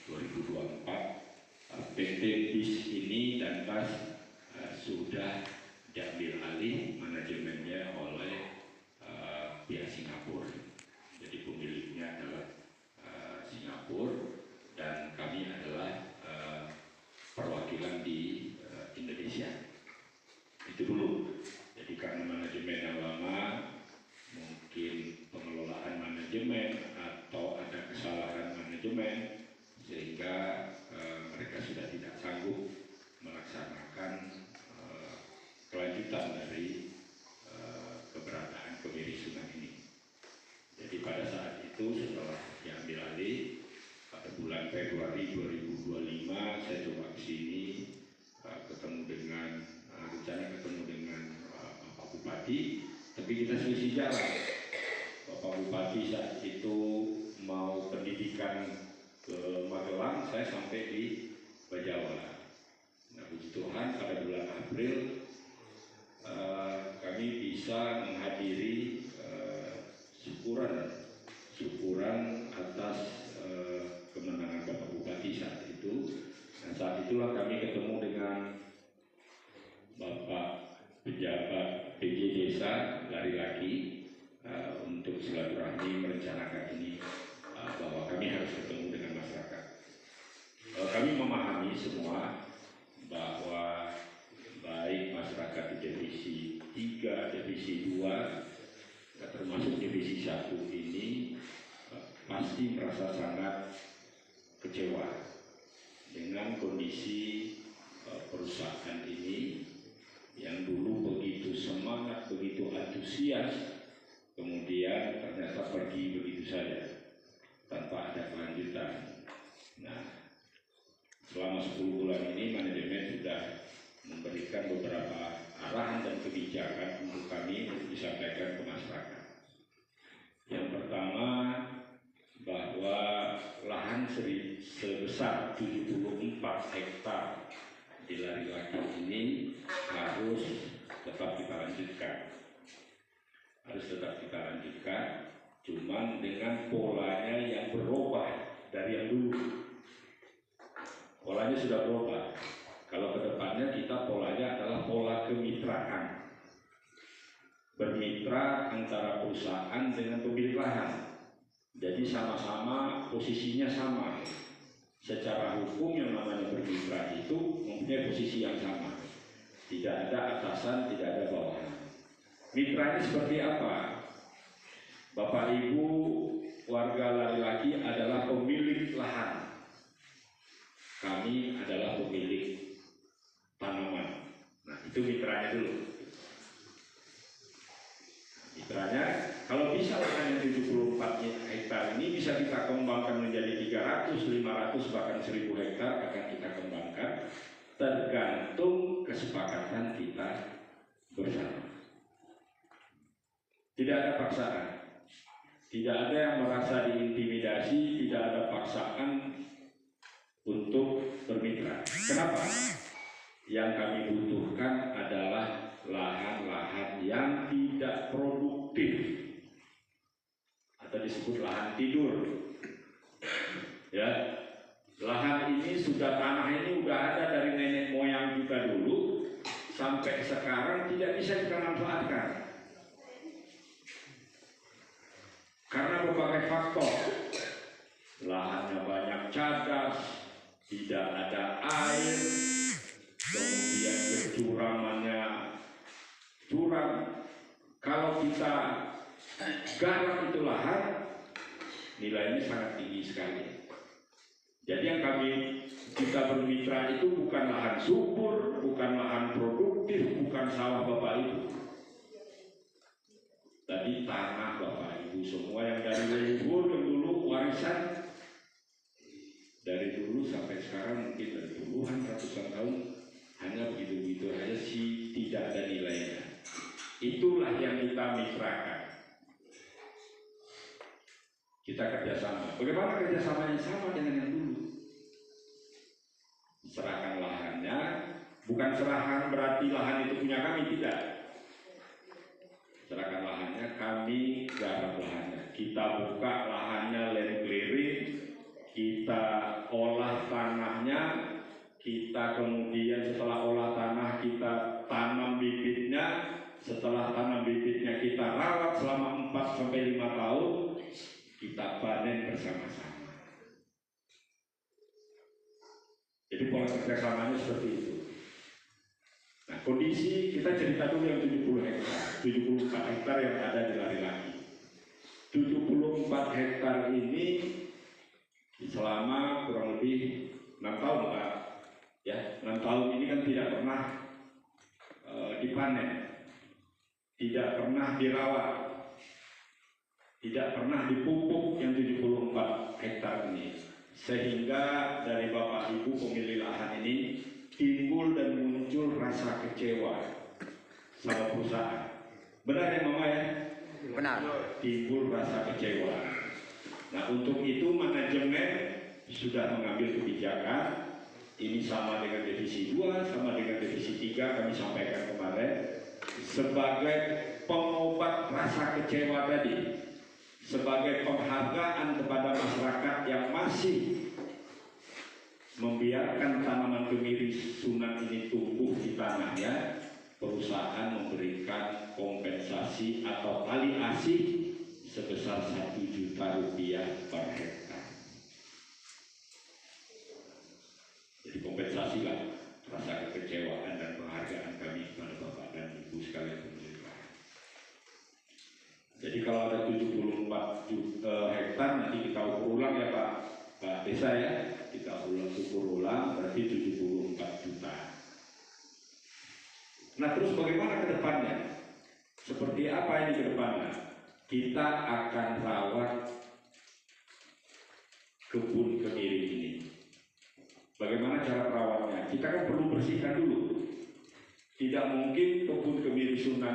2024 PT BIS ini dan TAS sudah diambil alih manajemennya oleh pihak Singapura. Jadi pemiliknya adalah Singapura dan kami adalah perwakilan di Indonesia. Itu dulu. Jadi karena manajemen yang lama, mungkin pengelolaan manajemen atau ada kesalahan manajemen, sehingga mereka sudah tidak sanggup melaksanakan kelanjutan dari keberadaan kebiri Sunan ini. Jadi pada saat itu setelah diambil alih pada bulan Februari 2025 saya coba ke sini ketemu dengan Bapak Bupati, tapi kita selisih jalan. Bapak Bupati saat itu mau pendidikan ke Magelang, saya sampai di Bajawa. Nah, puji Tuhan pada bulan April kami bisa menghadiri syukuran atas kemenangan Bapak Bupati saat itu. Dan saat itulah kami ketemu dengan Bapak pejabat PJ Desa Lari-Laki untuk silaturahmi merencanakan ini bahwa kami harus ketemu dengan masyarakat. Kami memahami semua bahwa baik masyarakat di divisi 3, divisi 2, termasuk divisi 1 ini pasti merasa sangat kecewa dengan kondisi perusahaan ini yang dulu begitu semangat, begitu antusias, kemudian ternyata pergi begitu saja tanpa ada kelanjutan. Nah, selama 10 bulan ini manajemen sudah memberikan beberapa arahan dan kebijakan untuk kami untuk disampaikan ke masyarakat. Yang pertama, bahwa lahan sebesar 74 hektar di Lari-Laki ini harus tetap kita lanjutkan. Cuman dengan polanya yang berubah dari yang dulu. Polanya sudah berubah. Kalau ke depannya kita polanya adalah pola kemitraan. Bermitra antara perusahaan dengan pemilik lahan. Jadi sama-sama posisinya sama. Secara hukum yang namanya bermitra itu mempunyai posisi yang sama. Tidak ada atasan, tidak ada bawahan. Mitranya seperti apa? Bapak Ibu warga Lari-Laki adalah pemilik lahan. Kami adalah pemilik tanaman. Nah, itu mitranya dulu. Mitranya, kalau bisa lahan yang 74 hektar ini bisa kita kembangkan menjadi 300, 500, bahkan 1000 hektar akan kita kembangkan, tergantung kesepakatan kita bersama. Tidak ada paksaan, tidak ada yang merasa diintimidasi, tidak ada paksaan untuk bermitra. Kenapa? Yang kami butuhkan adalah lahan-lahan yang tidak produktif atau disebut lahan tidur. Ya, lahan ini tanah ini sudah ada dari nenek moyang kita dulu sampai sekarang tidak bisa kita manfaatkan karena berbagai faktor. Lahannya banyak cadas, tidak ada air, kemudian kecurangannya curang. Kalau kita garap itu lahan, nilainya sangat tinggi sekali. Jadi yang kita bermitra itu bukan lahan subur, bukan lahan produktif, bukan sawah Bapak Ibu. Tadi tanah Bapak Ibu semua yang dari leluhur yang dulu warisan dari dulu sampai sekarang mungkin dari puluhan ratusan tahun hanya begitu-begitu aja sih, tidak ada nilainya. Itulah yang kita mitrakan. Kita kerjasama. Bagaimana kerjasamanya? Sama dengan yang dulu. Serahkan lahannya, bukan serahkan berarti lahan itu punya kami, tidak. Serahkan lahannya, kami garap lahannya. Kita buka lahannya land clearing, kita olah tanahnya, kita kemudian setelah olah tanah kita tanam bibitnya, setelah tanam bibitnya kita rawat selama 4-5 tahun, kita panen bersama-sama. Jadi pola kerjasamanya seperti itu. Nah, kondisi kita cerita dulu yang 70 hektar, 74 hektar yang ada di Lari-Laki. 74 hektar ini selama kurang lebih 6 tahun Pak. Ya, 6 tahun ini kan tidak pernah dipanen, tidak pernah dirawat, tidak pernah dipupuk yang 74 hektar ini. Sehingga dari Bapak Ibu pemilik lahan ini timbul dan muncul rasa kecewa sama perusahaan. Benar ya Mama ya? Benar. Timbul rasa kecewa. Nah, untuk itu manajemen sudah mengambil kebijakan. Ini sama dengan divisi 2, sama dengan divisi 3 kami sampaikan kemarin, sebagai pengobat rasa kecewa tadi, sebagai penghargaan kepada masyarakat yang masih membiarkan tanaman kemiri sunat ini tumbuh di tanahnya. Perusahaan memberikan kompensasi atau tali asih sebesar 1 juta rupiah per hektar. Jadi kompensasi lah rasa kekecewaan dan penghargaan kami kepada Bapak dan Ibu sekalian pemilik lahan. Jadi kalau ada 74 hektar nanti kita ukur ulang ya Pak Desa ya, kita ukur ulang berarti 74 juta. Nah, terus bagaimana ke depannya? Seperti apa ini ke depannya? Kita akan rawat kebun kemiri ini. Bagaimana cara perawatnya? Kita kan perlu bersihkan dulu. Tidak mungkin kebun kemiri sunat